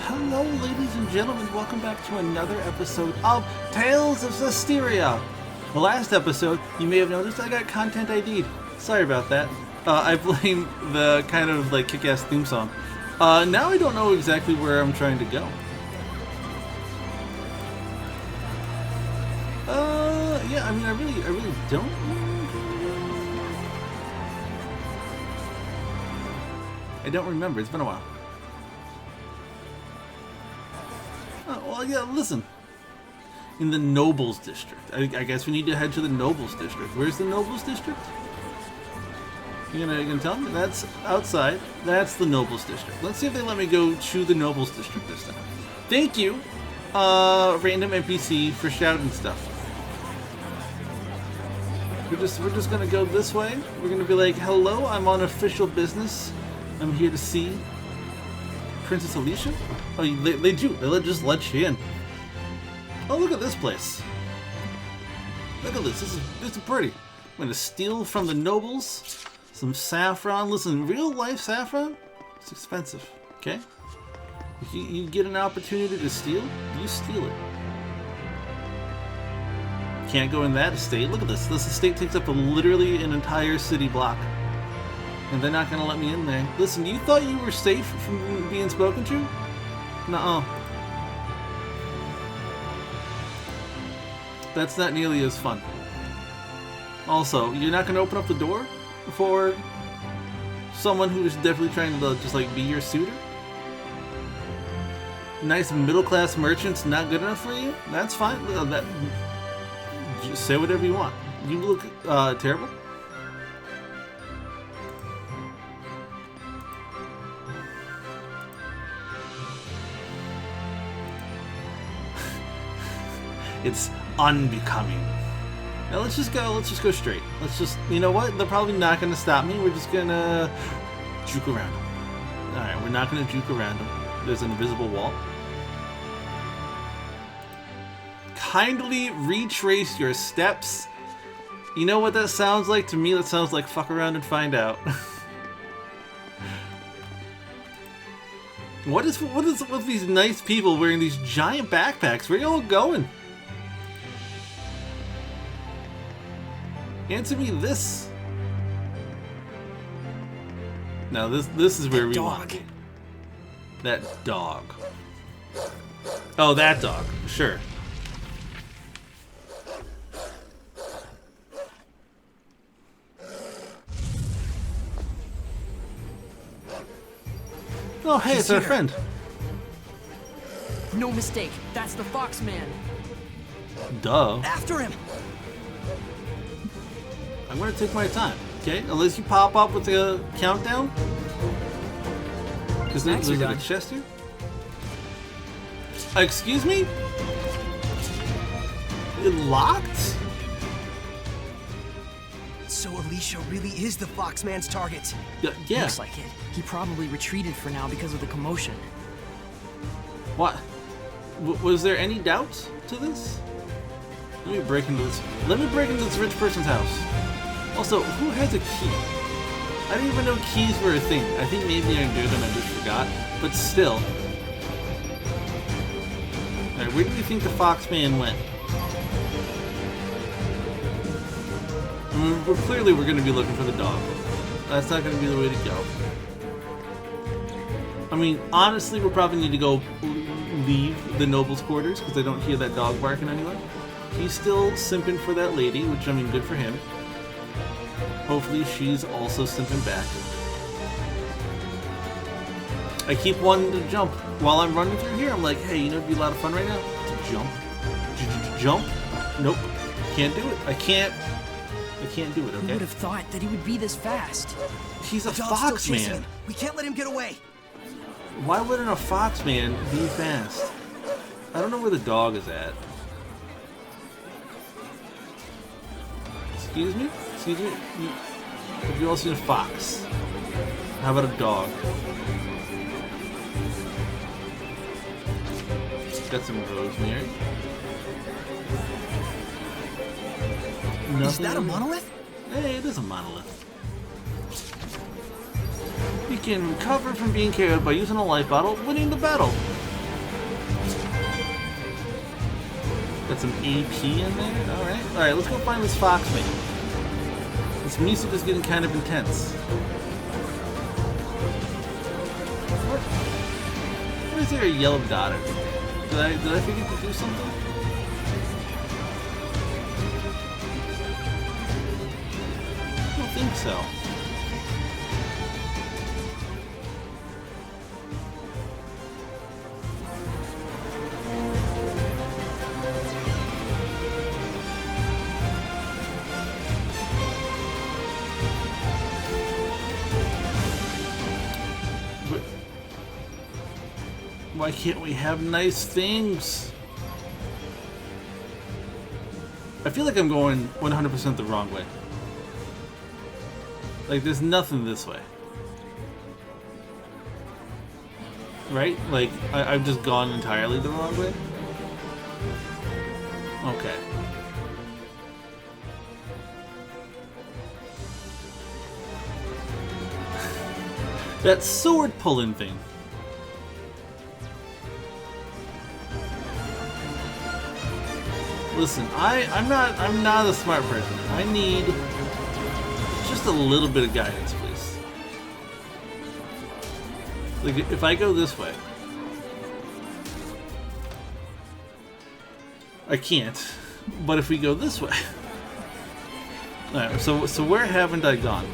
Hello, ladies and gentlemen. Welcome back to another episode of Tales of Zestiria. The last episode, you may have noticed I got content ID'd. Sorry about that. I blame the kind of like kick-ass theme song. Now I don't know exactly where I'm trying to go. Yeah, I mean, I really don't. I don't remember. It's been a while. Oh, well, yeah, listen. In the Nobles District. I guess we need to head to the Nobles District. Where's the Nobles District? You gonna tell me? That's outside. That's the Nobles District. Let's see if they let me go to the Nobles District this time. Thank you, random NPC, for shouting stuff. We're just gonna go this way. We're gonna be like, hello, I'm on official business. I'm here to see Princess Alicia. Oh, they do. They just let you in. Oh, look at this place. Look at this. This is pretty. I'm gonna steal from the nobles some saffron. Listen, real life saffron, it's expensive. Okay. If you get an opportunity to steal, you steal it. Can't go in that estate. Look at this. This estate takes up literally an entire city block. And they're not gonna let me in there. Listen, you thought you were safe from being spoken to? Nuh-uh. That's not nearly as fun. Also, you're not gonna open up the door for someone who's definitely trying to just like be your suitor? Nice middle-class merchants not good enough for you? That's fine. Just say whatever you want. You look terrible. It's unbecoming. Now let's just go straight. You know what? They're probably not gonna stop me. We're just gonna juke around them. Alright, we're not gonna juke around them. There's an invisible wall. Kindly retrace your steps. You know what that sounds like? To me, that sounds like fuck around and find out. What is with these nice people wearing these giant backpacks? Where are y'all going? Answer me this. Now this is where we want to be. That dog. Oh, that dog. Sure. Oh, hey, it's our friend. No mistake. That's the Fox Man. Duh. After him. I'm gonna take my time, okay? Unless you pop up with a countdown. Because there's a chest here. Excuse me? It locked? So Alicia really is the Foxman's target. Yeah. Looks like it. He probably retreated for now because of the commotion. What? Was there any doubt to this? Let me break into this rich person's house. Also, who has a key? I didn't even know keys were a thing. I think maybe I do and I just forgot. But still. Alright, where do you think the Foxman went? Clearly we're going to be looking for the dog. That's not going to be the way to go. I mean, honestly, we'll probably need to go leave the noble's quarters because I don't hear that dog barking anywhere. He's still simping for that lady, which, I mean, good for him. Hopefully she's also simping back. I keep wanting to jump. While I'm running through here, I'm like, hey, you know it'd be a lot of fun right now? To jump. Jump? Nope. Can't do it. I can't do it, okay? Who would have thought that he would be this fast? He's a fox man. We can't let him get away. Why wouldn't a fox man be fast? I don't know where the dog is at. Excuse me? Have you all seen a fox? How about a dog? Got some rosemary. Nothing. Is that a monolith? Hey, it is a monolith. You can recover from being KO'd by using a life bottle, winning the battle. Got some AP in there. Alright, let's go find this Foxman. This music is getting kind of intense. What is there a yellow dot? Did I forget to do something? I don't think so. Why can't we have nice things? I feel like I'm going 100% the wrong way. Like, there's nothing this way. Right? Like, I've just gone entirely the wrong way? Okay. That sword pulling thing. Listen, I'm not a smart person. I need just a little bit of guidance, please. Like, if I go this way, I can't. But if we go this way, alright. So where haven't I gone?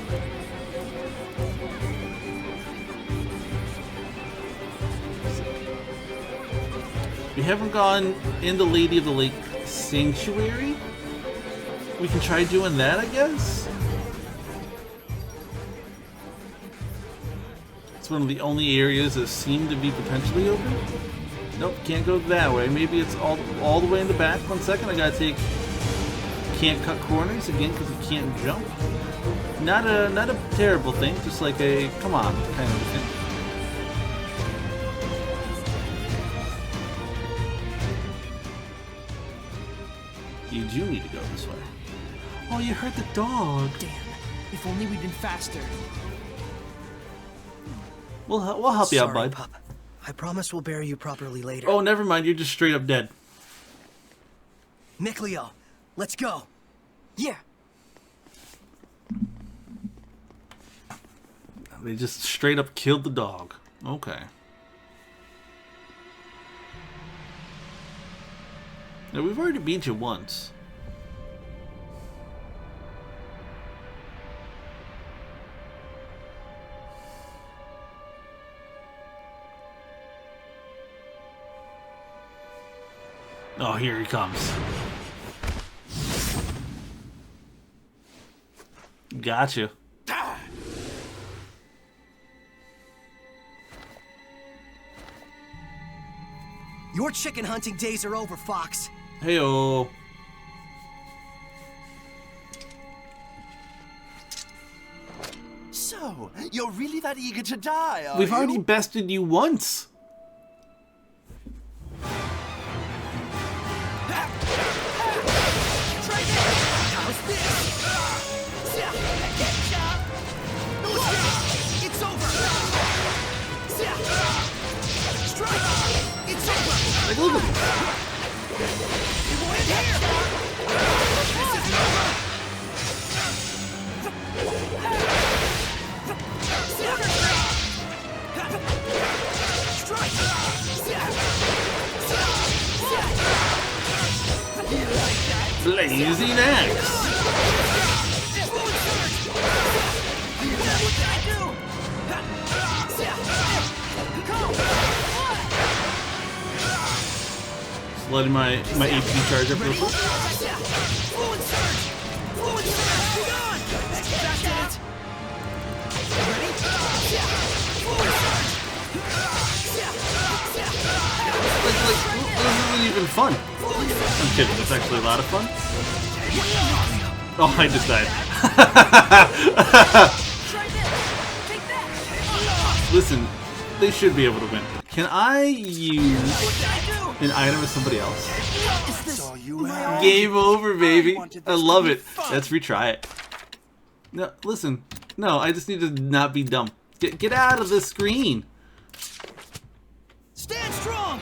We haven't gone in the Lady of the Lake Sanctuary. We can try doing that, I guess. It's one of the only areas that seem to be potentially open. Nope, can't go that way. Maybe it's all the way in the back. 1 second, I gotta take. Can't cut corners again because you can't jump. Not a terrible thing, just like a come on kind of thing. You do need to go this way. Oh, you hurt the dog. Damn. If only we'd been faster. We'll help you out, bud. Pup. I promise we'll bury you properly later. Oh, never mind. You're just straight up dead. Mikleo, let's go. Yeah. They just straight up killed the dog. Okay. Now, we've already beat you once. Oh, here he comes. Gotcha. Your chicken hunting days are over, Fox. Heyo. So, you're really that eager to die, are We've you? already bested you once. It's over. Strike. It's over. Like, look at him. It won't end here. This isn't over. Strike. Blazing axe. Just letting my AP charge up real quick. Fluid surge. Hang on. That's it. Ready? Fluid surge. Like, this isn't even fun. I'm kidding, it's actually a lot of fun. Oh, I just died. Listen, they should be able to win. Can I use an item with somebody else? That's all you have. Game over, baby. wanted I this love to be it. fun. Let's retry it. No, listen. No, I just need to not be dumb. Get out of the screen. Stand strong.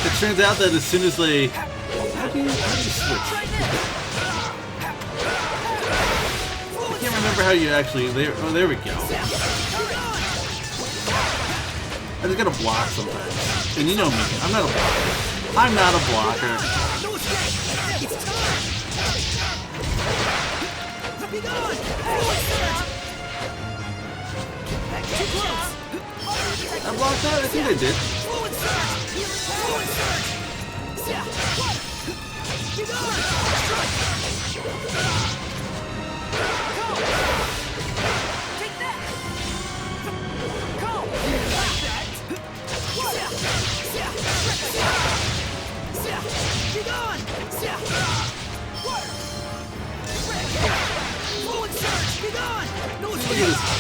It turns out that as soon as they... How do you switch? I can't remember how you actually... Oh, there we go. I just gotta block sometimes. And you know me, I'm not a blocker. I'm not a blocker. I blocked that? I think I did.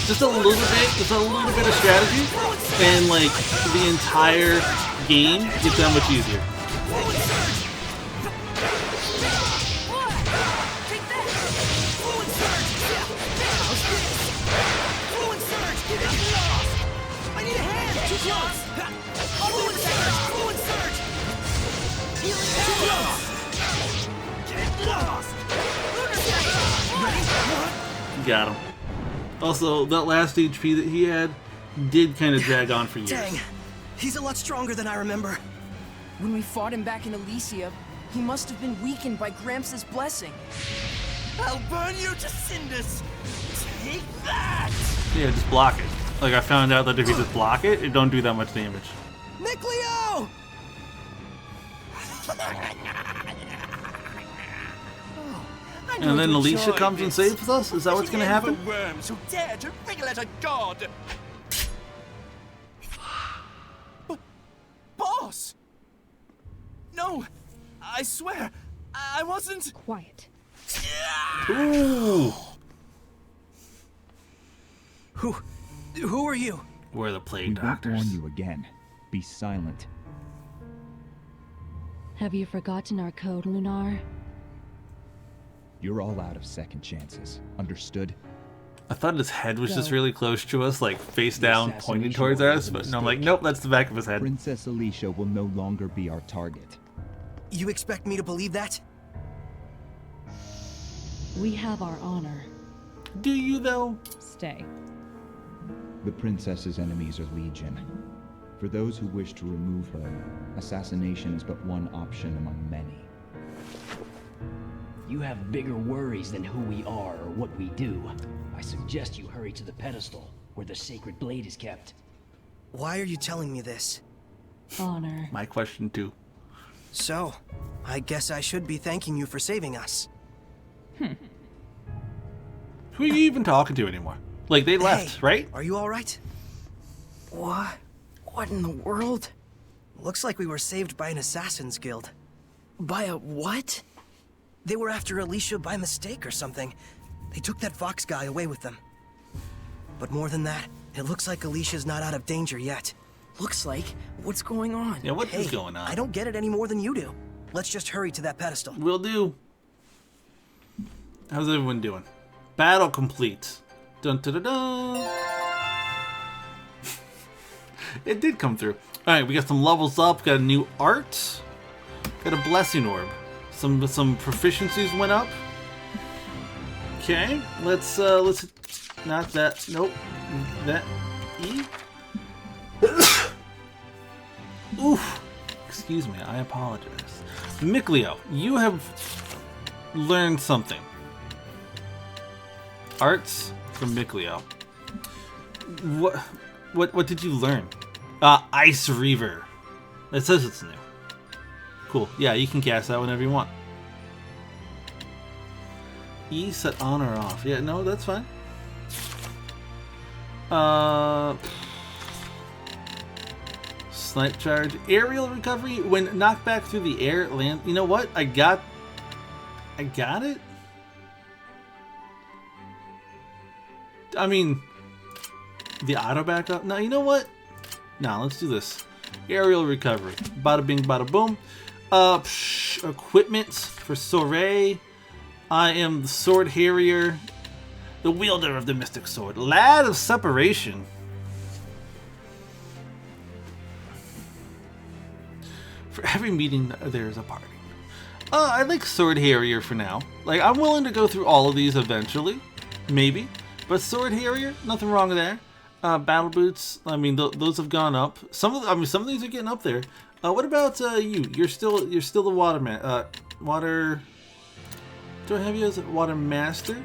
Just a little bit of strategy, and like the entire game gets that much easier. Got him. Also, that last HP that he had did kind of drag on for years. Dang, he's a lot stronger than I remember. When we fought him back in Elysia, he must have been weakened by Gramps' blessing. I'll burn you to cinders. Take that! Yeah, just block it. Like, I found out that if you just block it, it don't do that much damage. Nick Leo! And then Alicia comes and saves us? Is that what's gonna happen? Worms who dare to wriggle at a god. Boss! No, I swear, I wasn't. Quiet. Ooh! Who are you? We're the plague We won't doctors. warn you again. Be silent. Have you forgotten our code, Lunar? You're all out of second chances. Understood? I thought his head was just Go. really close to us, like face The down, pointing assassination towards was us, a but no, I'm like, mistake. nope, that's the back of his head. Princess Alicia will no longer be our target. You expect me to believe that? We have our honor. Do you, though? Stay. The princess's enemies are legion. For those who wish to remove her, assassination is but one option among many. You have bigger worries than who we are or what we do. I suggest you hurry to the pedestal, where the sacred blade is kept. Why are you telling me this? Honor. My question, too. So, I guess I should be thanking you for saving us. Who are you even talking to anymore? Like, they left, Hey, right? Are you alright? What? What in the world? Looks like we were saved by an assassin's guild. By a what? They were after Alicia by mistake or something. They took that Fox guy away with them. But more than that, it looks like Alicia's not out of danger yet. Looks like. What's going on? Yeah, what is Hey, going on? I don't get it any more than you do. Let's just hurry to that pedestal. Will do. How's everyone doing? Battle complete. Dun dun dun dun. It did come through. Alright, we got some levels up, got a new art, got a blessing orb. Some proficiencies went up. Okay, let's not that, nope. That E. Oof. Excuse me, I apologize. Mikleo, you have learned something. Arts from Mikleo. What did you learn? Ice Reaver. It says it's new. Cool. Yeah, you can cast that whenever you want. E set on or off. Yeah, no, that's fine. Snipe charge. Aerial recovery. When knocked back through the air, land. You know what? I got it? I mean, the auto backup. No, you know what? No, let's do this. Aerial recovery. Bada bing, bada boom. Equipment for Soray. I am the Sword Harrier, the wielder of the Mystic Sword. Lad of Separation. For every meeting, there's a party. I like Sword Harrier for now. Like, I'm willing to go through all of these eventually. Maybe. But Sword Harrier, nothing wrong there. Battle Boots, I mean, those have gone up. Some of these are getting up there. What about you? You're still the Waterman. Water... Do I have you as a Water Master?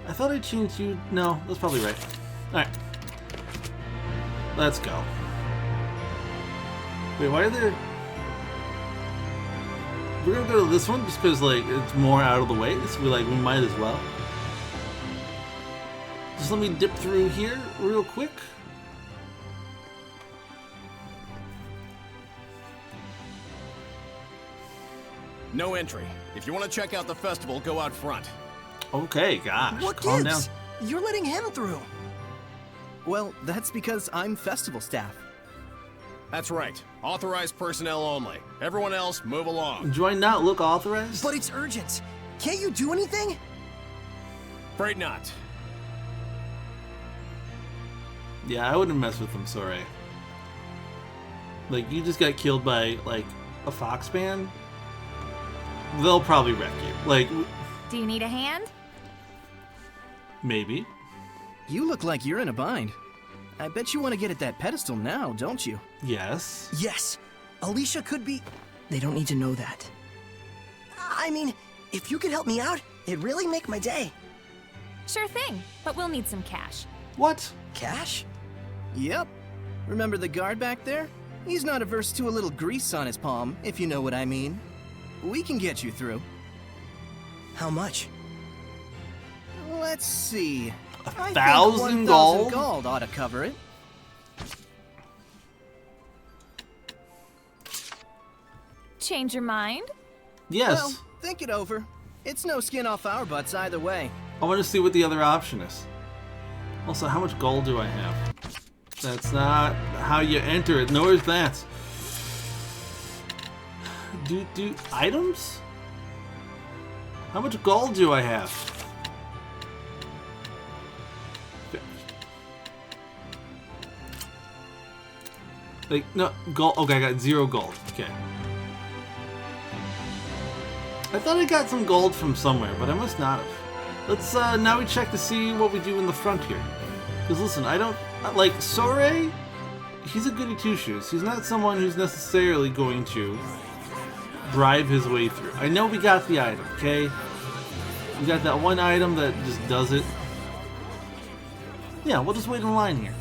I thought I changed you. No, that's probably right. Alright. Let's go. Wait, why are there... We're gonna go to this one just because, like, it's more out of the way. So we might as well. Just let me dip through here real quick. No entry. If you want to check out the festival, go out front. Okay, gosh, What calm down. gives? You're letting him through. Well, that's because I'm festival staff. That's right. Authorized personnel only. Everyone else, move along. Do I not look authorized? But it's urgent. Can't you do anything? Afraid not. Yeah, I wouldn't mess with them, sorry. Like, you just got killed by, like, a fox man? They'll probably wreck you. Like... Do you need a hand? Maybe. You look like you're in a bind. I bet you want to get at that pedestal now, don't you? Yes. Yes. Alicia could be... They don't need to know that. I mean, if you could help me out, it'd really make my day. Sure thing, but we'll need some cash. What? Cash? Yep. Remember the guard back there? He's not averse to a little grease on his palm, if you know what I mean. We can get you through. How much? Let's see. I think 1,000 1,000 gold? gold ought to cover it. Change your mind? Yes. Well, think it over. It's no skin off our butts either way. I want to see what the other option is. Also, how much gold do I have? That's not how you enter it, nor is that. Do items? How much gold do I have? Like, no, gold. Okay, I got 0 gold. Okay. I thought I got some gold from somewhere, but I must not have. Let's, now we check to see what we do in the front here. Because listen, I don't, like, Sore, he's a goody two-shoes. He's not someone who's necessarily going to drive his way through. I know we got the item, okay? We got that one item that just does it. Yeah, we'll just wait in line here.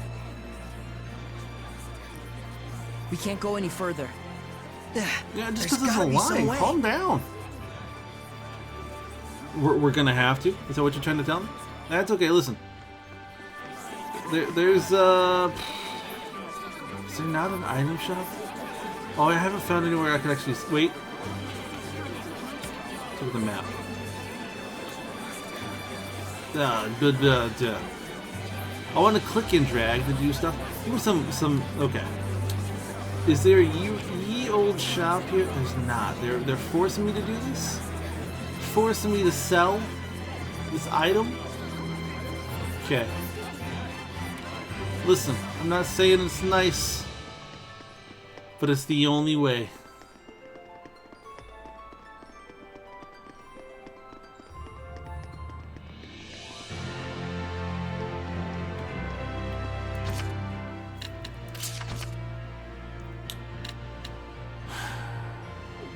We can't go any further. Yeah, just because There's there's a gotta be some line. way. Calm down. We're gonna have to? Is that what you're trying to tell me? That's okay, listen. There's, is there not an item shop? Oh, I haven't found anywhere I can actually... Wait. Look at the map. I want to click and drag to do stuff. Give me some... Okay. Is there a ye old shop here? There's not. They're forcing me to do this? Forcing me to sell this item? Okay. Listen, I'm not saying it's nice, but it's the only way.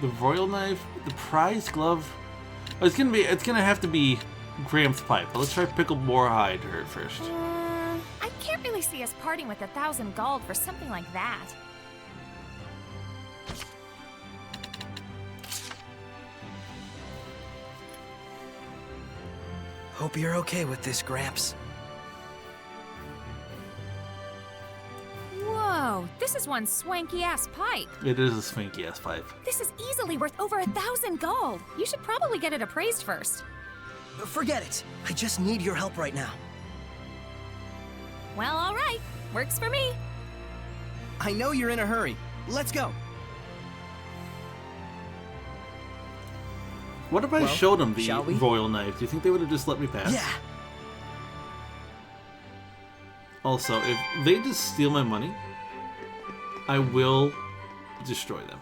The royal knife, the prize glove. Oh, it's gonna have to be Gramps' pipe. But let's try pickled boar hide to her first. I can't really see us parting with 1,000 gold for something like that. Hope you're okay with this, Gramps. Whoa, this is one swanky-ass pipe. It is a swanky ass pipe. This is easily worth over 1,000 gold. You should probably get it appraised first. Forget it. I just need your help right now. Well, all right. Works for me. I know you're in a hurry. Let's go. What if I Well, showed them the shall we? royal knife? Do you think they would have just let me pass? Yeah. Also, if they just steal my money, I will destroy them.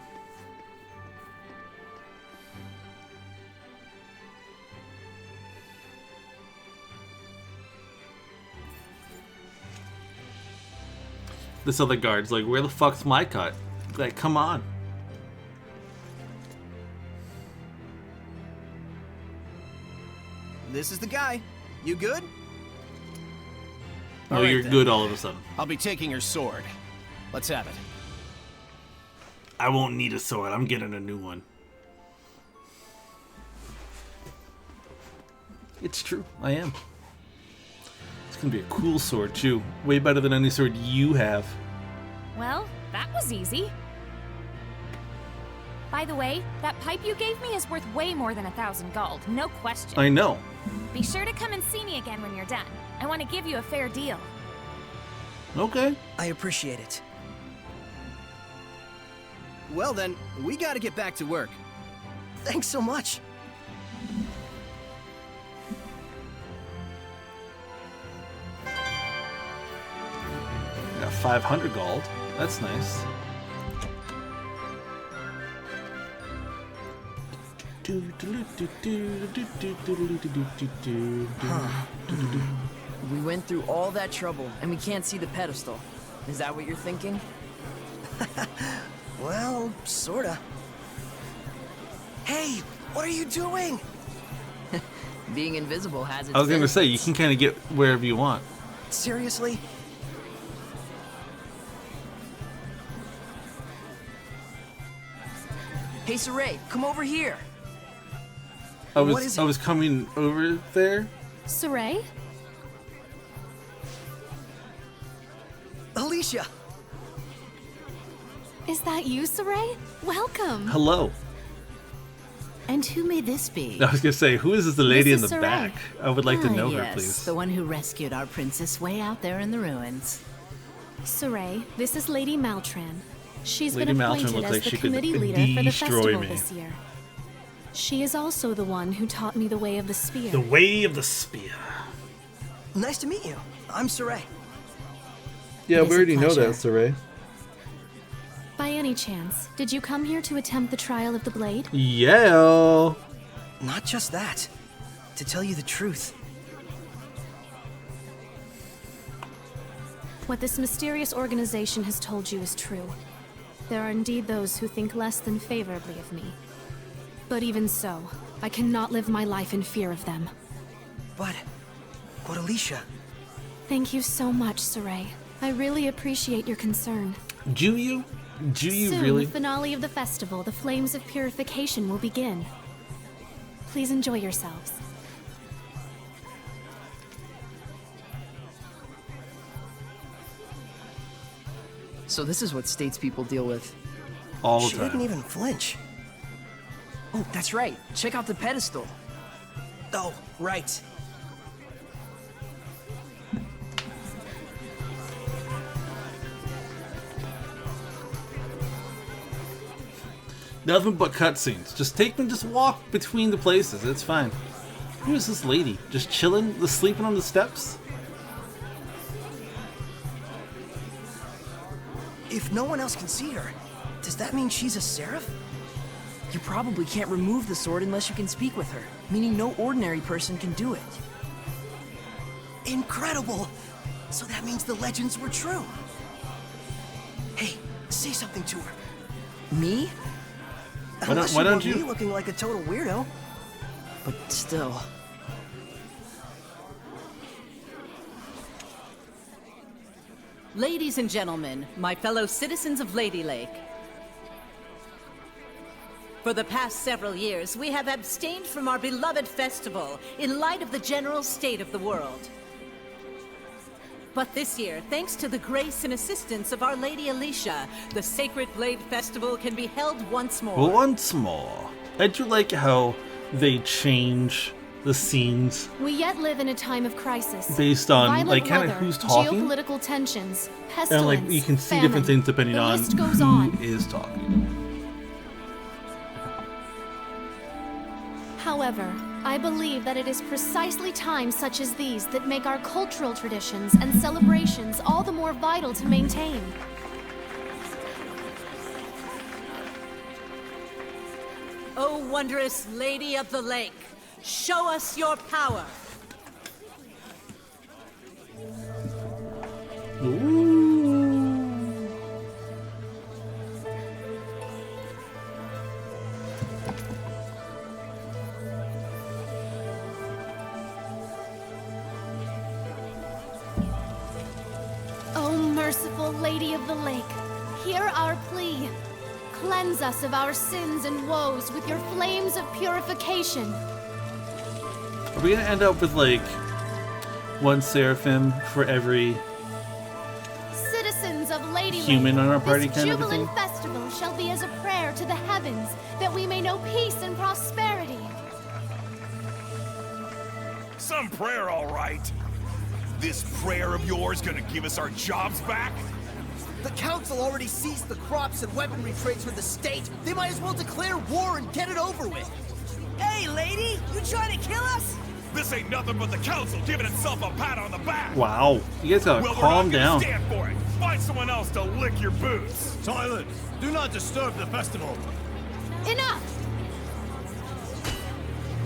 this other guard's like, where the fuck's my cut? Like, come on. This is the guy. You good? Oh, All right, you're then. good all of a sudden. I'll be taking your sword. Let's have it. I won't need a sword. I'm getting a new one. It's true. I am. It's gonna be a cool sword too. Way better than any sword you have. Well, that was easy. By the way, that pipe you gave me is worth way more than 1,000 gold. No question. I know. Be sure to come and see me again when you're done. I want to give you a fair deal. Okay. I appreciate it. Well then, we gotta get back to work. Thanks so much. Got 500 gold. That's nice. We went through all that trouble, and we can't see the pedestal. Is that what you're thinking? Well, sorta. Hey, what are you doing? Being invisible has its I was gonna say, you benefits. can kind of get wherever you want. Seriously? Hey, Saray, come over here. I What is it? was coming over there. Saray? Alicia! Is that you, Saray? Welcome. Hello. And who may this be? I was gonna say, who is this the lady in This the is Saray. back? I would like to know her, Yes, please. the one who rescued our princess way out there in the ruins. Saray, this is Lady Maltran. She's Lady been Maltran appointed looks as like the she could committee leader for the destroy festival me. this year. She is also the one who taught me the way of the spear. The way of the spear. Nice to meet you. I'm Saray. Yeah, It we is a already know that, pleasure. Saray. By any chance, did you come here to attempt the trial of the blade? Yeah. Not just that. To tell you the truth, What this mysterious organization has told you is true. There are indeed those who think less than favorably of me. But even so, I cannot live my life in fear of them. but Alicia? Thank you so much, Saray. I really appreciate your concern. Do you? Do you Soon, really? the finale of the festival, the Flames of Purification will begin. Please enjoy yourselves. So this is what statespeople deal with. All the She didn't time. even flinch. Oh, that's right. Check out the pedestal. Oh, right. Nothing but cutscenes. Just walk between the places. It's fine. Who is this lady? Just chilling, sleeping on the steps? If no one else can see her, does that mean she's a seraph? You probably can't remove the sword unless you can speak with her, meaning no ordinary person can do it. Incredible! So that means the legends were true. Hey, say something to her. Me? Unless why you don't want you? me looking like a total weirdo. But still. Ladies and gentlemen, my fellow citizens of Lady Lake. For the past several years, we have abstained from our beloved festival in light of the general state of the world. But this year, thanks to the grace and assistance of Our Lady Alicia, the Sacred Blade Festival can be held once more. Once more. I do like how they change the scenes We yet live in a time of crisis. based on Violent like kind of weather, who's talking, geopolitical tensions, and pestilence, like you can see famine. different things depending The on list goes who on. is talking. However, I believe that it is precisely times such as these that make our cultural traditions and celebrations all the more vital to maintain. O wondrous Lady of the Lake, show us your power. Ooh. merciful Lady of the Lake, hear our plea. Cleanse us of our sins and woes with your flames of purification. Are we gonna end up with like one seraphim for every Citizens of Lady human Lake, on our party this kind of a jubilant thing? festival shall be as a prayer to the heavens that we may know peace and prosperity. Some prayer, all right. This prayer of yours gonna give us our jobs back? The council already seized the crops and weaponry trades for the state. They might as well declare war and get it over with. Hey, lady, you trying to kill us? This ain't nothing but the council giving itself a pat on the back. Wow, you guys gotta Well, calm we're not down. gonna stand for it. Find someone else to lick your boots. Silence! Do not disturb the festival. Enough!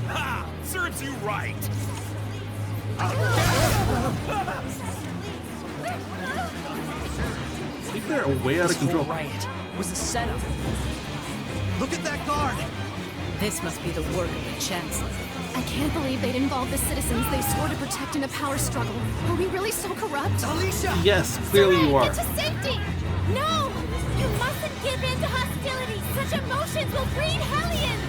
Ha! Serves you right. I think they're way out of This whole control. riot was a setup. Look at that guard. This must be the work of the Chancellor. I can't believe they'd involve the citizens they swore to protect in a power struggle. Are we really so corrupt? Alicia! Yes, clearly you are. Get to safety! No! You mustn't give in to hostility! Such emotions will breed hellions!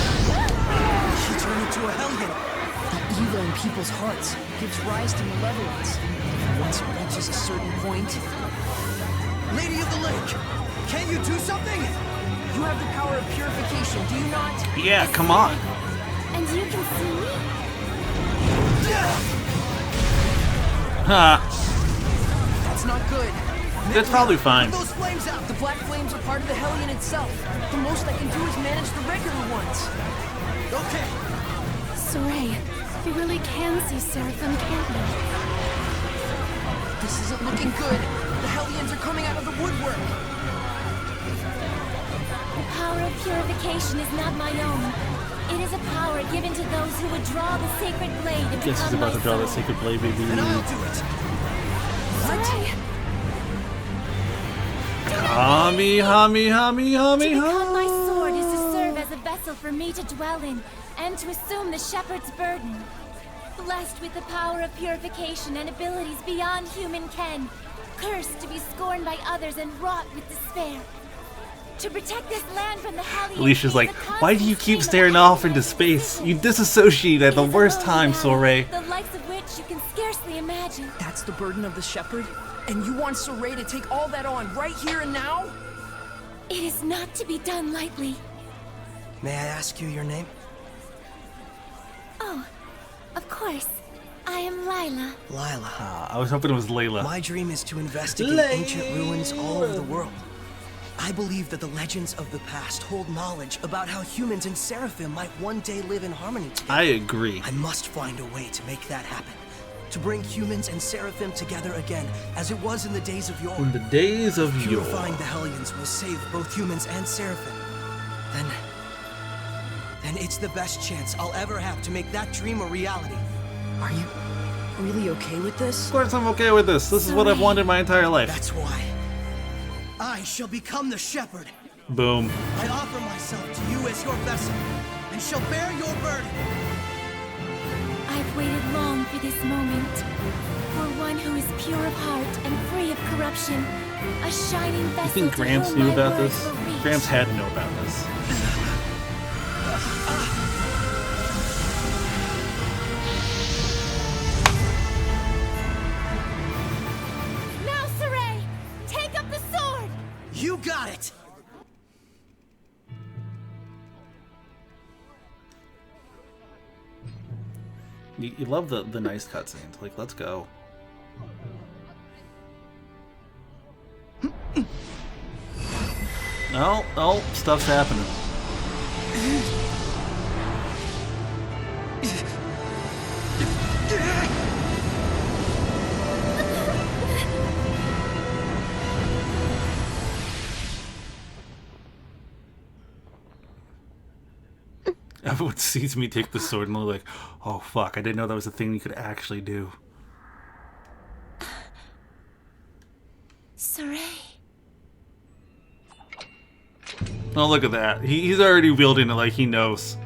She turned into a hellion. The evil in people's hearts gives rise to malevolence. Once it reaches a certain point, Lady of the Lake, can you do something? you have the power of purification, do you not? Yeah, come on. And you can see me? Ha. That's not good. That's probably fine. Put those flames out. The black flames are part of the Hellion itself. The most I can do is manage the regular ones. Okay. Saray, we really can see Seraphim, can't we? This isn't looking good. The Hellions are coming out of the woodwork. The power of purification is not my own. It is a power given to those who would draw the sacred blade and Guess he's become about my to draw the soul. sacred blade, baby. And I'll do it. Saray! Hami, hami, hami, hami, To become my hami. sword is to serve as a vessel for me to dwell in, and to assume the shepherd's burden. Blessed with the power of purification and abilities beyond human ken, cursed to be scorned by others and wrought with despair. To protect this land from the Hellions. Alicia's like, why do you keep staring off into space? You disassociate at the worst time, Soray. The likes of which you can scarcely imagine. That's the burden of the shepherd? And you want Saray to take all that on right here and now? It is not to be done lightly. May I ask you your name? Oh, of course. I am Lila. Lila. I was hoping it was Layla. My dream is to investigate ancient ruins all over the world. I believe that the legends of the past hold knowledge about how humans and Seraphim might one day live in harmony together. I agree. I must find a way to make that happen. To bring humans and Seraphim together again, as it was in the days of yore. In the days of yore. Purifying the Hellions will save both humans and Seraphim. Then it's the best chance I'll ever have to make that dream a reality. Are you really okay with this? Of course I'm okay with this. This is what I've wanted my entire life. That's why. I shall become the shepherd. Boom. I offer myself to you as your vessel, and shall bear your burden. I've waited long for this moment. For one who is pure of heart and free of corruption. A shining vessel. You think to Gramps whom knew my about words this? will reach. Gramps had to know about this. Now, Saray! Take up the sword! You got it! You love the nice cutscenes. Like, let's go. Oh, stuff's happening. Everyone sees me take the sword and they're like, oh fuck, I didn't know that was a thing you could actually do. Saray. Oh, look at that. He's already wielding it like he knows.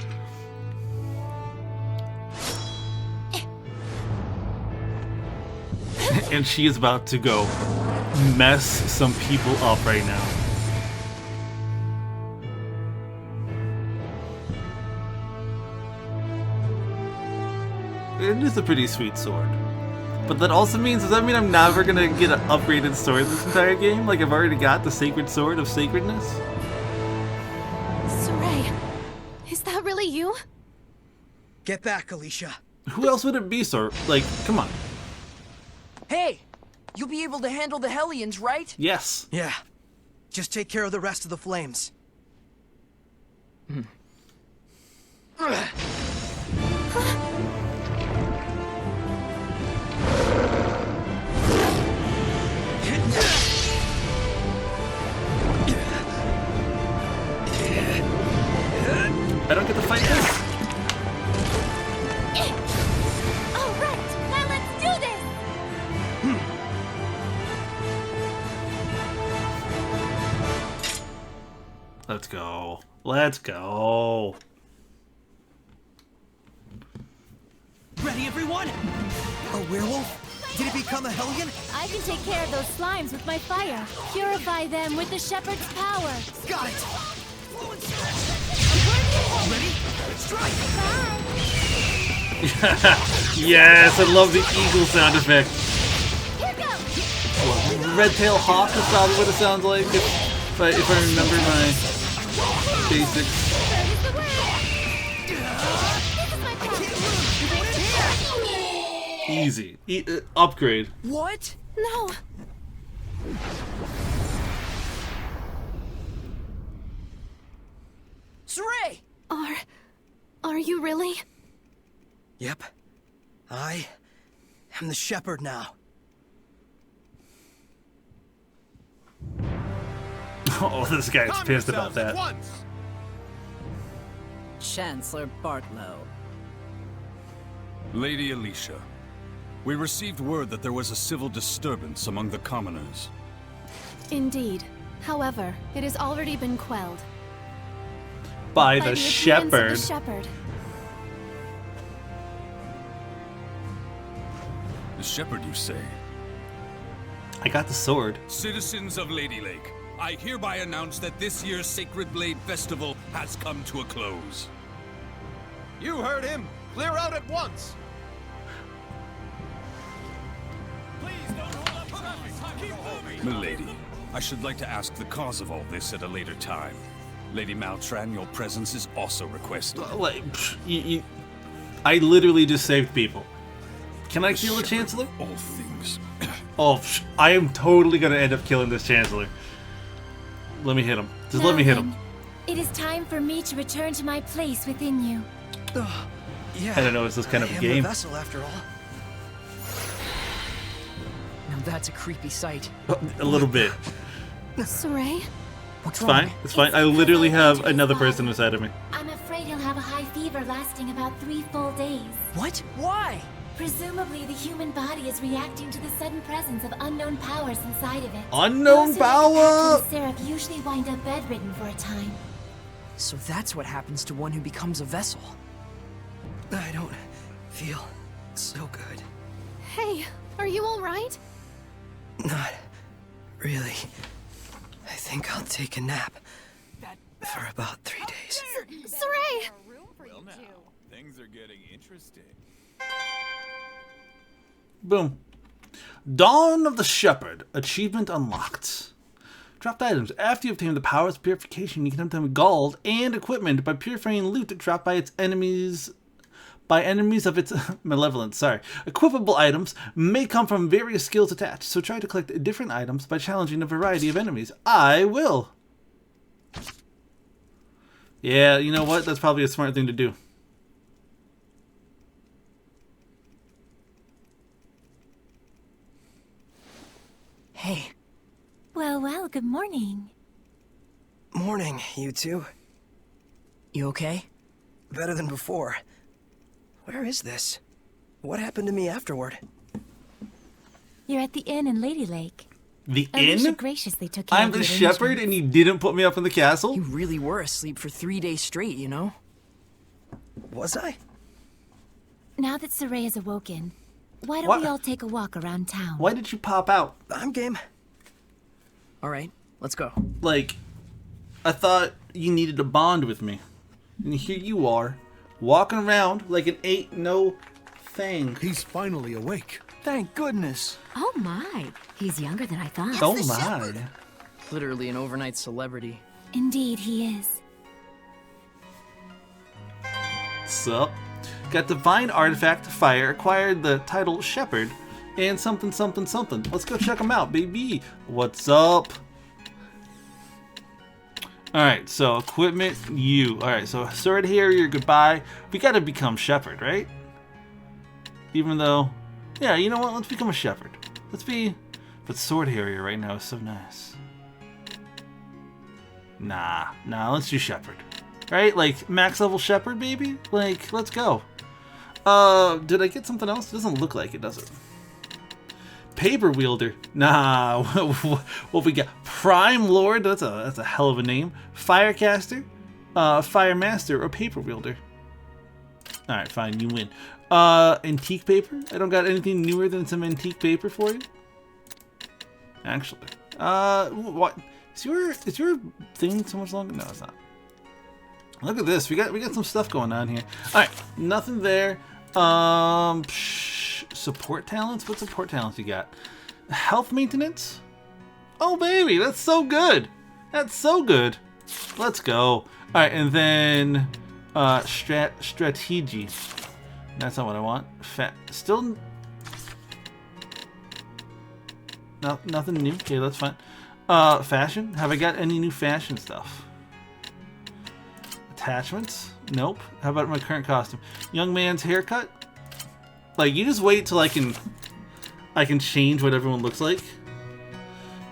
And she is about to go mess some people up right now. It is a pretty sweet sword. But that also means, does that mean I'm never gonna get an upgraded sword this entire game? Like I've already got the Sacred Sword of Sacredness? Saray, is that really you? Get back, Alicia. Who else would it be, sir? Like, come on. Hey! You'll be able to handle the Hellions, right? Yes. Yeah. Just take care of the rest of the flames. I don't get to fight this? Alright, now let's do this! Let's go. Let's go. Ready, everyone? A werewolf? Did it become a Hellion? I can take care of those slimes with my fire. Purify them with the shepherd's power. Got it! Ready? Strike! Yes, I love the eagle sound effect. Here goes! Red tail hawk is probably what it sounds like if I remember my basics. Easy. Upgrade. What? No. Saray! Are you really? Yep. I am the shepherd now. Oh, this guy's pissed about that. Chancellor Bartlow. Lady Alicia, we received word that there was a civil disturbance among the commoners. Indeed. However, it has already been quelled. By By the appearance shepherd. of the shepherd. The shepherd, you say? I got the sword. Citizens of Lady Lake, I hereby announce that this year's Sacred Blade Festival has come to a close. You heard him! Clear out at once! Milady, I should like to ask the cause of all this at a later time. Lady Maltran, your presence is also requested. Like, I literally just saved people. Can I kill the Chancellor? All things. Oh, I am totally gonna end up killing this Chancellor. Let me hit him. Just let me hit him. It is time for me to return to my place within you. Yeah. I don't know, it's this kind of I am game. the vessel after all. Now that's a creepy sight. A little bit. Saray? What's It's fine. It's fine. I literally have another person inside of me. I'm afraid he'll have a high fever lasting about 3 full days. What? Why? Presumably, the human body is reacting to the sudden presence of unknown powers inside of it. Unknown Those who power! attack Seraph usually wind up bedridden for a time. So that's what happens to one who becomes a vessel. I don't feel so good. Hey, are you alright? Not really. I think I'll take a nap for about 3 days. Saray! Well now, things are getting interesting. Boom. Dawn of the Shepherd. Achievement unlocked. Dropped items. After you obtain the powers of purification, you can obtain gold and equipment by purifying loot dropped by its enemies. By enemies of its malevolence. Sorry. Equipable items may come from various skills attached, so try to collect different items by challenging a variety of enemies. I will. Yeah, you know what? That's probably a smart thing to do. Hey. Well, good morning. Morning, you two. You okay? Better than before. Where is this? What happened to me afterward? You're at the inn in Lady Lake. The Alicia inn? graciously took care I'm of the the shepherd arrangements. and you didn't put me up in the castle? You really were asleep for 3 days straight, you know? Was I? Now that Saray is awoken, Why don't What? we all take a walk around town? Why did you pop out? I'm game. All right, let's go. Like, I thought you needed to bond with me. And here you are, walking around like an ain't no thing. He's finally awake. Thank goodness. Oh my, he's younger than I thought. Oh my. Literally an overnight celebrity. Indeed, he is. Sup? Got divine artifact fire, acquired the title Shepherd, and something something something. Let's go check them out, baby. What's up? Alright, so equipment, you. Alright, so sword harrier, goodbye. We gotta become Shepherd, right? Even though, yeah, you know what? Let's become a Shepherd. Let's be, but sword harrier right now is so nice. Nah, let's do Shepherd. Right? Like, max level Shepherd, baby? Like, let's go. Did I get something else? It doesn't look like it, does it? Paper wielder. Nah, what we got? Prime Lord, that's a hell of a name. Firecaster, Fire Master, or Paper wielder. Alright, fine, you win. Antique paper? I don't got anything newer than some antique paper for you. Actually. What? Is your thing so much longer? No, it's not. Look at this. We got some stuff going on here. Alright, nothing there. Support talents? What support talents you got? Health maintenance? Oh baby, that's so good. That's so good. Let's go. Alright, and then strategy. That's not what I want. Still nothing new. Okay, that's fine. Fashion? Have I got any new fashion stuff? Attachments? Nope. How about my current costume? Young man's haircut? Like, you just wait till I can change what everyone looks like.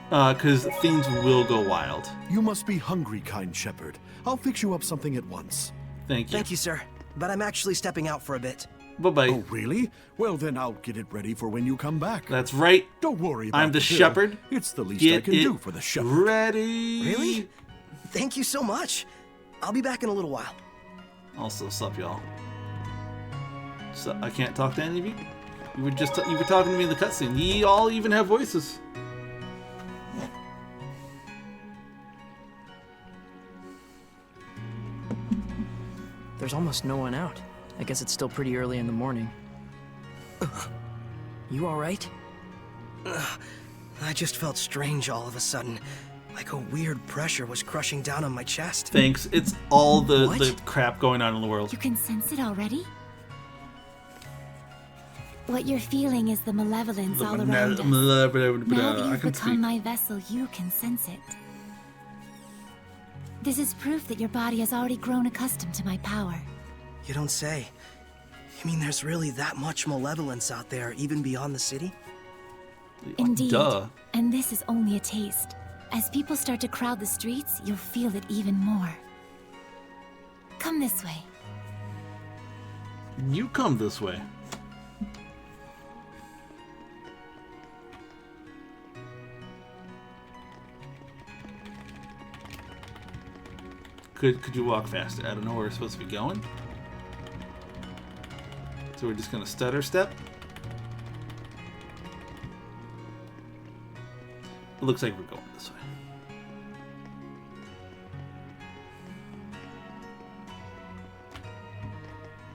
Because things will go wild. You must be hungry, kind shepherd. I'll fix you up something at once. Thank you. Thank you, sir. But I'm actually stepping out for a bit. Bye-bye. Oh, really? Well, then I'll get it ready for when you come back. That's right. Don't worry about I'm the bill. shepherd. It's the least I can do for the shepherd. Ready? Really? Thank you so much. I'll be back in a little while. Also, sup, y'all. So, I can't talk to any of you? You were talking to me in the cutscene. Ye all even have voices. There's almost no one out. I guess it's still pretty early in the morning. You alright? I just felt strange all of a sudden. Like a weird pressure was crushing down on my chest. Thanks. It's all the crap going on in the world. You can sense it already? What you're feeling is the malevolence all around us. Now that you've become my vessel, you can sense it. This is proof that your body has already grown accustomed to my power. You don't say. You mean there's really that much malevolence out there, even beyond the city? Indeed. Duh. And this is only a taste. As people start to crowd the streets, you'll feel it even more. Come this way. You come this way. Could you walk faster? I don't know where we're supposed to be going. So we're just gonna stutter step. It looks like we're going this way.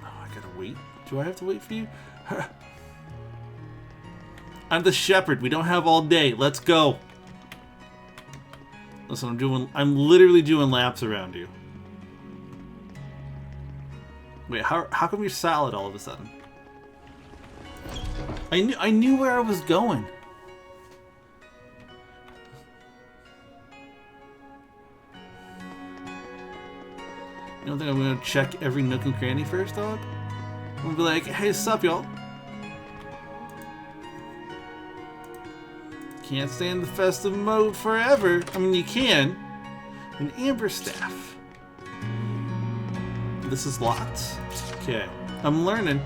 Oh, I gotta wait. Do I have to wait for you? I'm the shepherd. We don't have all day. Let's go. Listen, I'm literally doing laps around you. Wait, how come you're solid all of a sudden? I knew where I was going. You don't think I'm gonna check every nook and cranny first, dog? I'm gonna be like, hey, sup, y'all? Can't stay in the festive mode forever. I mean, you can. An amber staff. This is lots. Okay, I'm learning.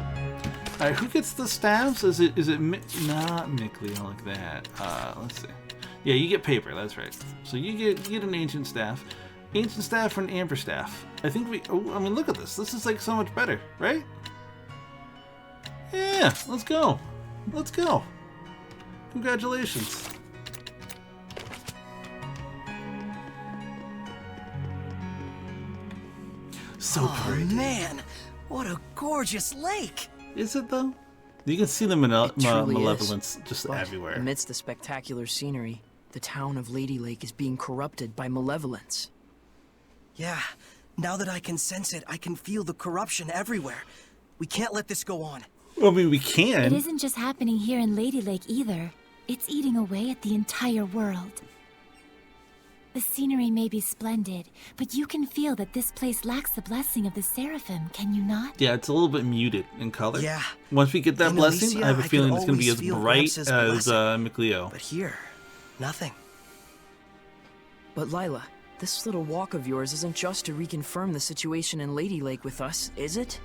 All right, who gets the staffs? Is it not Mickley like that? Let's see. Yeah, you get paper. That's right. So you get an ancient staff for an amber staff. I think I mean, look at this. This is like so much better, right? Yeah, let's go. Let's go. Congratulations. So pretty. Man, what a gorgeous lake! Is it though? You can see the malevolence just everywhere. Amidst the spectacular scenery, the town of Lady Lake is being corrupted by malevolence. Yeah, now that I can sense it, I can feel the corruption everywhere. We can't let this go on. I mean, we can. It isn't just happening here in Lady Lake either. It's eating away at the entire world. The scenery may be splendid, but you can feel that this place lacks the blessing of the Seraphim, can you not? Yeah, it's a little bit muted in color. Yeah. Once we get that In blessing, Alicia, I have a I feeling could it's going to be as always feel bright Glimpse's as blessing. McLeo. But here, nothing. But Lila, this little walk of yours isn't just to reconfirm the situation in Lady Lake with us, is it?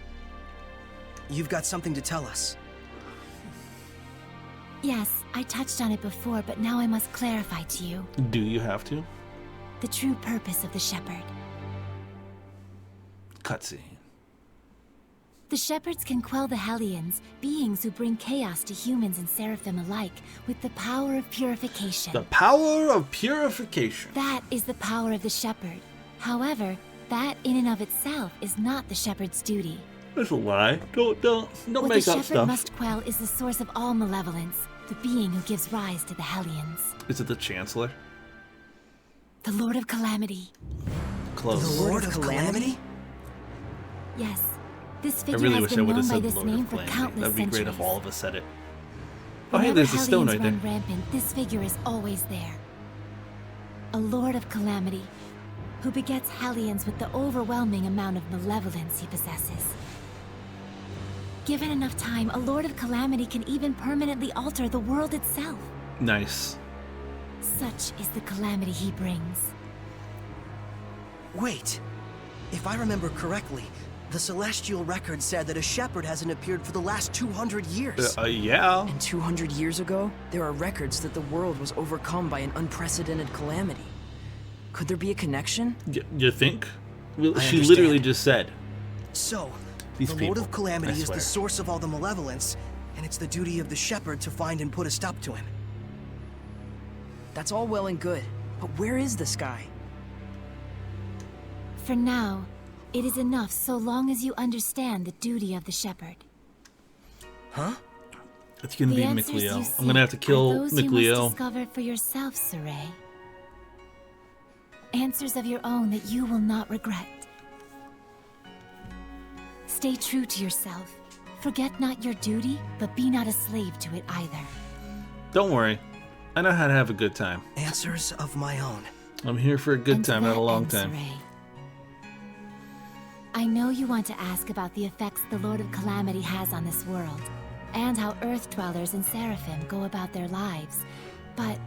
You've got something to tell us. Yes, I touched on it before, but now I must clarify to you. Do you have to? The true purpose of the Shepherd. Cutscene. The Shepherds can quell the Hellions, beings who bring chaos to humans and Seraphim alike, with the power of purification. The power of purification. That is the power of the Shepherd. However, that in and of itself is not the Shepherd's duty. That's a lie. Don't What make the up Shepherd stuff. must quell is the source of all malevolence, the being who gives rise to the Hellions. Is it the Chancellor? The Lord of Calamity. Close. The Lord of Calamity? Yes, this I figure really has wish I been would have known by said the this Lord name of for Calamity. countless That'd be centuries. great if all of us said it. Oh, hey, Whenever there's a stone right Hellions there. run rampant, this figure is always there. A Lord of Calamity, who begets Hellions with the overwhelming amount of malevolence he possesses. Given enough time, a Lord of Calamity can even permanently alter the world itself. Nice. Such is the calamity he brings. Wait. If I remember correctly, the Celestial Record said that a shepherd hasn't appeared for the last 200 years. Yeah. And 200 years ago, there are records that the world was overcome by an unprecedented calamity. Could there be a connection? You think? Well, I she understand. literally just said. So, These the Lord people, of Calamity I is swear. the source of all the malevolence, and it's the duty of the shepherd to find and put a stop to him. That's all well and good, but where is this guy? For now, it is enough so long as you understand the duty of the Shepherd. Huh? It's gonna The be answers you McLeo. I'm seek gonna have to are kill those you must McLeo. discover for yourself, Saray. Answers of your own that you will not regret. Stay true to yourself. Forget not your duty, but be not a slave to it either. Don't worry. I know how to have a good time. Answers of my own. I'm here for a good And to time, not a that long end, time. Saray, I know you want to ask about the effects the Lord of Calamity has on this world, and how Earth Dwellers and Seraphim go about their lives, but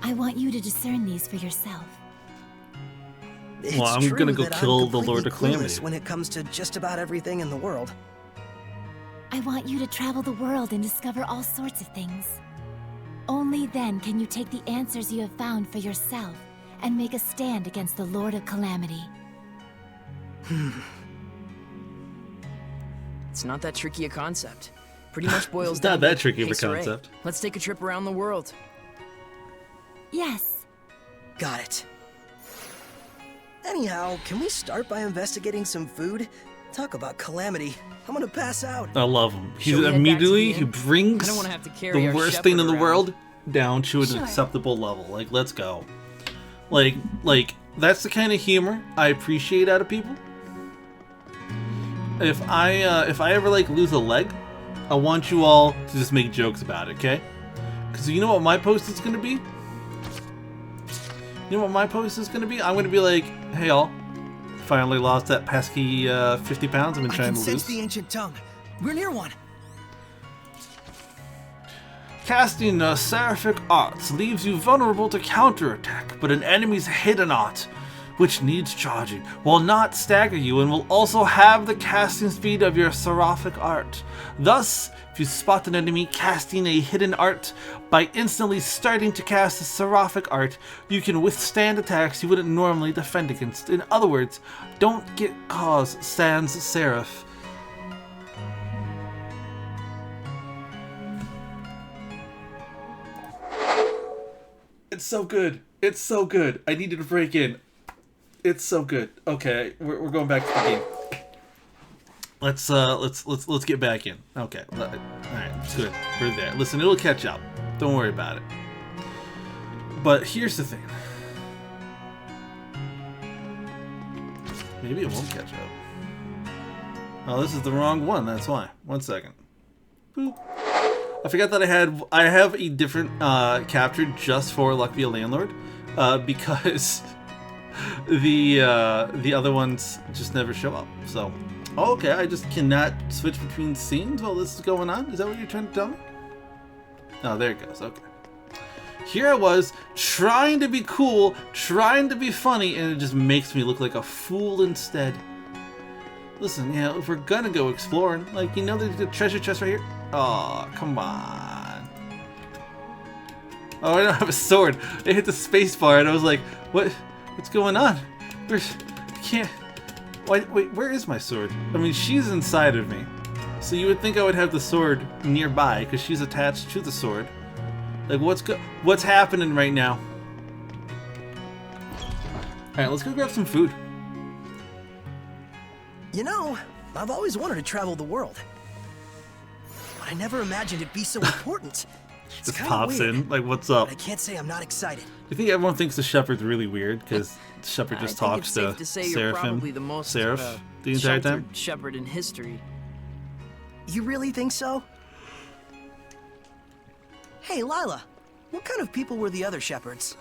I want you to discern these for yourself. It's Well, I'm true gonna go that kill I'm the Lord of completely Calamity. clueless when it comes to just about everything in the world. I want you to travel the world and discover all sorts of things. Only then can you take the answers you have found for yourself and make a stand against the Lord of Calamity. It's not that tricky a concept. Pretty much boils It's down not that to, tricky of "Hey, a Saray, concept." let's take a trip around the world." Yes. Got it. Anyhow, can we start by investigating some food? Talk about calamity. I'm gonna pass out. I love him. He Shall we head back to immediately the he inn? brings I don't wanna have to carry the our worst thing in the shepherd world down to an Sure. acceptable level. Like, let's go. Like that's the kind of humor I appreciate out of people. If I ever like lose a leg, I want you all to just make jokes about it, okay? Because you know what my post is gonna be? You know what my post is gonna be? I'm gonna be like, hey y'all, finally lost that pesky 50 pounds I've been I trying can to sense lose. the ancient tongue. We're near one. Casting seraphic arts leaves you vulnerable to counterattack, but an enemy's hidden art, which needs charging, will not stagger you and will also have the casting speed of your seraphic art. Thus, if you spot an enemy casting a hidden art, by instantly starting to cast a seraphic art, you can withstand attacks you wouldn't normally defend against. In other words, don't get cause sans seraph. It's so good. It's so good. I needed to break in. It's so good. Okay, we're going back to the game. Let's get back in. Okay. All right. Good. We're there. Listen, it'll catch up. Don't worry about it. But here's the thing. Maybe it won't catch up. Oh, this is the wrong one. That's why. 1 second. Boop. I forgot that I have a different capture just for Luck Be a Landlord, because the other ones just never show up. So, okay, I just cannot switch between scenes while this is going on. Is that what you're trying to tell me? Oh, there it goes. Okay. Here I was trying to be cool, trying to be funny, and it just makes me look like a fool instead. Listen, if we're gonna go exploring, like, there's a treasure chest right here. Oh, come on. Oh, I don't have a sword. I hit the space bar and I was like, what's going on? I can't. Wait, where is my sword? I mean, she's inside of me. So you would think I would have the sword nearby because she's attached to the sword. Like, what's happening right now? Alright, let's go grab some food. I've always wanted to travel the world. But I never imagined it'd be so important. She just pops in, like, what's up? I can't say I'm not excited. Do you think everyone thinks the shepherd's really weird because the shepherd just talks to Seraphim, Seraph the entire time? Shepherd in history. You really think so? Hey, Lila, what kind of people were the other shepherds?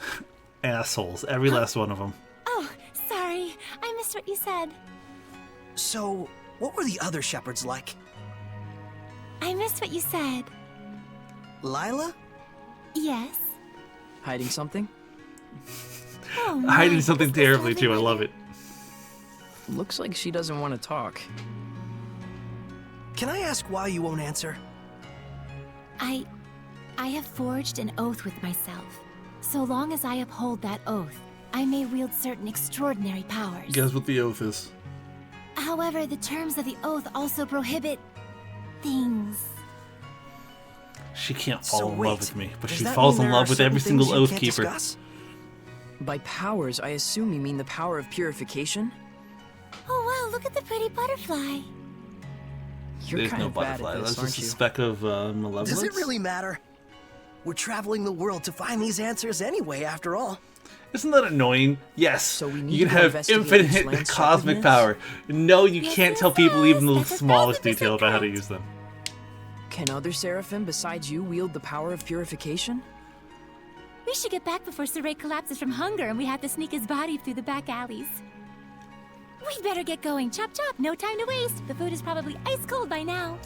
Assholes, every last one of them. Oh, sorry. I missed what you said. So, what were the other shepherds like? I missed what you said. Lila? Yes. Hiding something? Oh, hiding something terribly too. I love it. Looks like she doesn't want to talk. Can I ask why you won't answer? I have forged an oath with myself. So long as I uphold that oath, I may wield certain extraordinary powers. Guess what the oath is? However, the terms of the oath also prohibit things. She can't fall in love with me, but she falls in love with every single oath keeper. By powers, I assume you mean the power of purification? Oh wow, look at the pretty butterfly. There's no butterfly. That's just a speck of malevolence. Does it really matter? We're traveling the world to find these answers anyway, after all. Isn't that annoying? Yes, so you can have infinite cosmic power. No, you can't tell people even the smallest detail about how to use them. Can other Seraphim besides you wield the power of purification? We should get back before Saray collapses from hunger and we have to sneak his body through the back alleys. We'd better get going. Chop chop, no time to waste. The food is probably ice cold by now.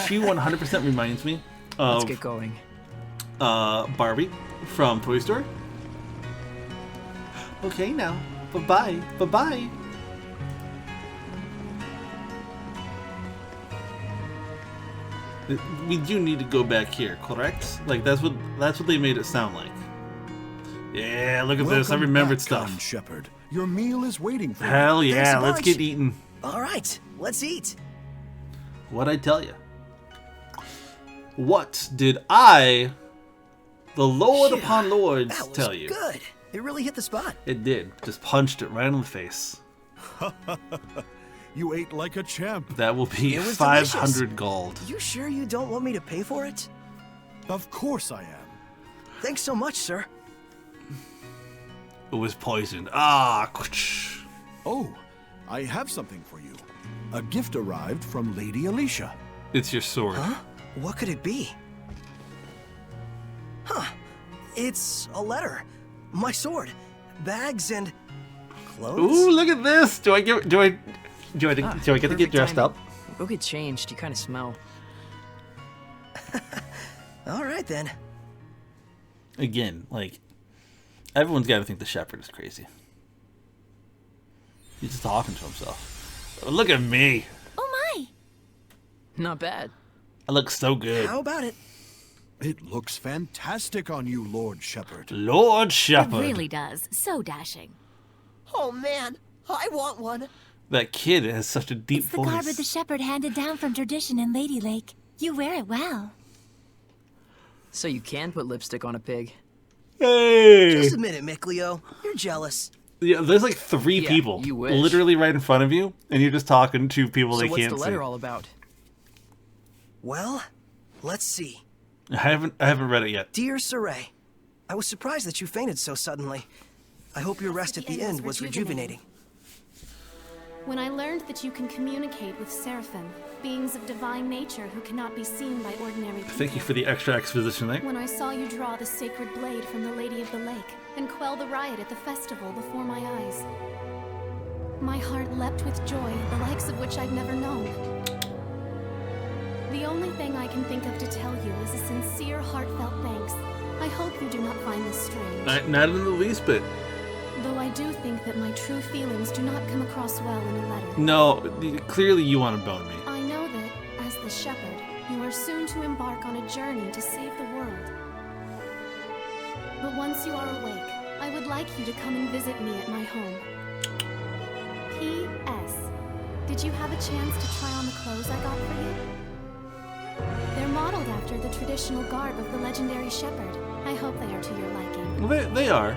She 100% reminds me of... Let's get going. Barbie from Toy Story. Okay, now. Bye-bye. Bye-bye. We do need to go back here, correct? Like, that's what they made it sound like. Yeah, look at this. I remembered stuff. Kind shepherd. Your meal is waiting for you. Hell yeah, let's get eating. All right, let's eat. What'd I tell you? What did I, the Lord upon Lords, tell you? Good. It really hit the spot. It did. Just punched it right in the face. You ate like a champ. That will be 500 delicious. gold. You sure you don't want me to pay for it? Of course I am. Thanks so much, sir. It was poisoned. Ah. Oh, I have something for you. A gift arrived from Lady Alicia. It's your sword. Huh? What could it be? Huh. It's a letter. My sword. Bags and clothes. Ooh, look at this. Do I get to get dressed up? Go get changed. You kind of smell. All right then. Again, like, everyone's got to think the shepherd is crazy. He's just talking to himself. Look at me. Oh my. Not bad. I look so good. How about it? It looks fantastic on you, Lord Shepherd. Lord Shepherd. It really does. So dashing. Oh man, I want one. That kid has such a deep It's the voice. garb of the shepherd handed down from tradition in Lady Lake. You wear it well. So you can put lipstick on a pig. Hey! Just admit it, Mikleo. You're jealous. Yeah, there's like 3 Yeah, people you wish. literally right in front of you, and you're just talking to people So they what's can't the letter see. all about? Well, let's see. I haven't read it yet. Dear Saray, I was surprised that you fainted so suddenly. I hope your rest at the end was rejuvenating. When I learned that you can communicate with Seraphim, beings of divine nature who cannot be seen by ordinary people. Thank you for the extra exposition there. When I saw you draw the sacred blade from the Lady of the Lake and quell the riot at the festival before my eyes, my heart leapt with joy, the likes of which I've never known. The only thing I can think of to tell you is a sincere, heartfelt thanks. I hope you do not find this strange. Not in the least bit. Though I do think that my true feelings do not come across well in a letter. No, clearly you want to bone me. I know that, as the shepherd, you are soon to embark on a journey to save the world. But once you are awake, I would like you to come and visit me at my home. P.S. Did you have a chance to try on the clothes I got for you? They're modeled after the traditional garb of the legendary shepherd. I hope they are to your liking. Well, they are.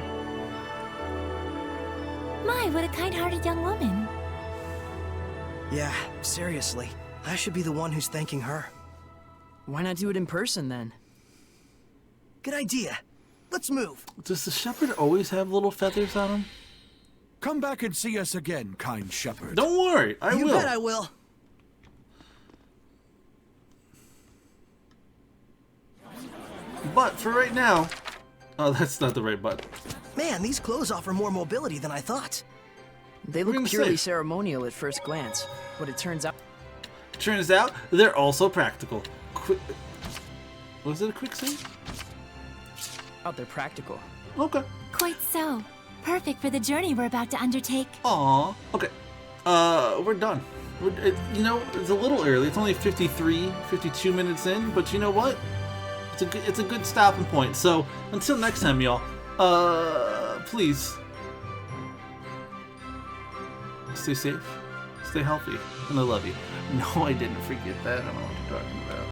My, what a kind-hearted young woman. Yeah, seriously. I should be the one who's thanking her. Why not do it in person then? Good idea. Let's move. Does the shepherd always have little feathers on him? Come back and see us again, kind shepherd. Don't worry, I will. You bet I will. But for right now... Oh, that's not the right button. Man, these clothes offer more mobility than I thought. They We're look gonna purely save. ceremonial at first glance, but it turns out... Turns out, they're also practical. Was it a quick save? They're practical. Okay. Quite so. Perfect for the journey we're about to undertake. Aw. Okay. We're done. You know, it's a little early. It's only 52 minutes in, but you know what? It's a good stopping point. So, until next time, y'all, please stay safe, stay healthy, and I love you. No, I didn't forget that. I don't know what you're talking about.